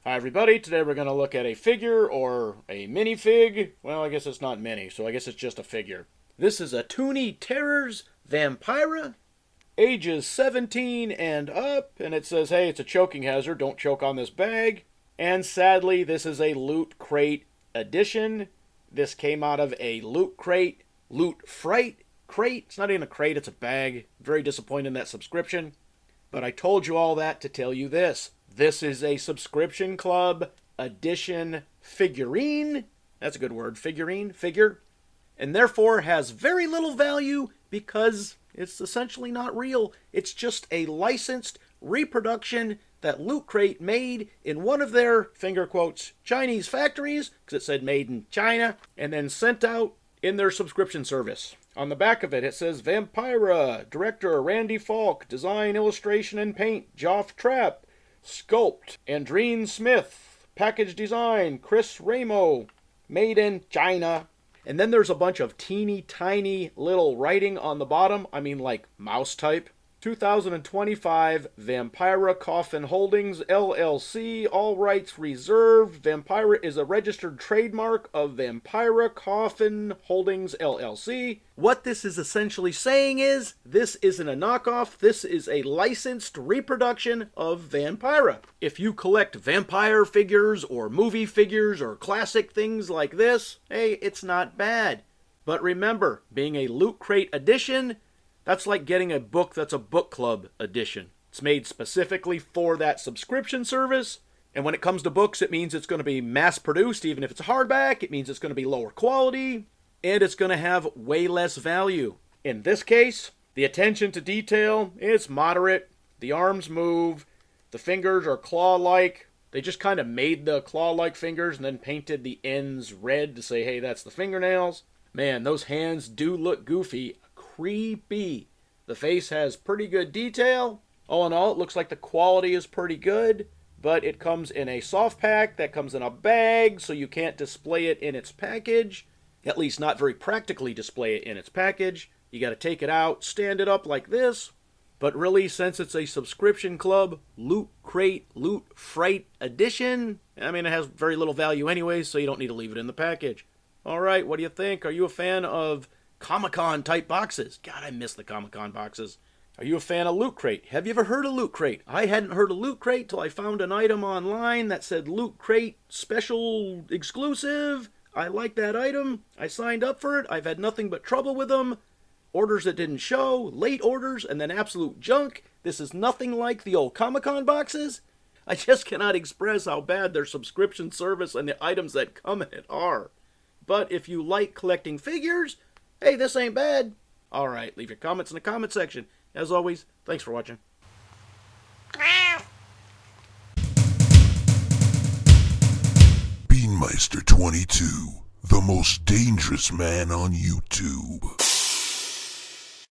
Hi everybody, today we're going to look at a figure or a minifig. Well, I guess it's not mini, so I guess it's just a figure. This is a Toony Terrors Vampira, ages 17 and up, and it says, hey, it's a choking hazard, don't choke on this bag. And sadly, this is a Loot Crate edition. This came out of a LootCrate Fright crate. It's not even a crate, it's a bag. Very disappointed in that subscription. But I told you all that to tell you this. This is a subscription club edition figurine. That's a good word, figure. And therefore has very little value because it's essentially not real. It's just a licensed reproduction that Loot Crate made in one of their, finger quotes, Chinese factories, because it said made in China, and then sent out in their subscription service. On the back of it, it says Vampira, director Randy Falk, design, illustration, and paint, Joff Trapp, sculpt, Andreen Smith, package design, Chris Ramo, made in China. And then there's a bunch of teeny tiny little writing on the bottom, I mean like mouse type. 2025 Vampira Coffin Holdings LLC, all rights reserved. Vampira is a registered trademark of Vampira Coffin Holdings LLC. What this is essentially saying is, this isn't a knockoff, this is a licensed reproduction of Vampira. If you collect vampire figures or movie figures or classic things like this, hey, it's not bad. But remember, being a Loot Crate edition, that's like getting a book that's a book club edition. It's made specifically for that subscription service. And when it comes to books, it means it's going to be mass produced, even if it's a hardback. It means it's going to be lower quality. And it's going to have way less value. In this case, the attention to detail is moderate. The arms move. The fingers are claw-like. They just kind of made the claw-like fingers and then painted the ends red to say, hey, that's the fingernails. Man, those hands do look goofy. Creepy. The face has pretty good detail. All in all, it looks like the quality is pretty good, but it comes in a soft pack that comes in a bag, so you can't display it in its package. At least not very practically display it in its package. You got to take it out, stand it up like this. But really, since it's a subscription club, Loot Crate Loot Fright Edition, I mean, it has very little value anyway, so you don't need to leave it in the package. All right, what do you think? Are you a fan of Comic-Con type boxes? God, I miss the Comic-Con boxes. Are you a fan of Loot Crate? Have you ever heard of Loot Crate? I hadn't heard of Loot Crate till I found an item online that said Loot Crate special exclusive. I like that item. I signed up for it. I've had nothing but trouble with them. Orders that didn't show, late orders, and then absolute junk. This is nothing like the old Comic-Con boxes. I just cannot express how bad their subscription service and the items that come in it are. But if you like collecting figures, hey, this ain't bad. All right, leave your comments in the comment section. As always, thanks for watching. Beanmeister 22, the most dangerous man on YouTube.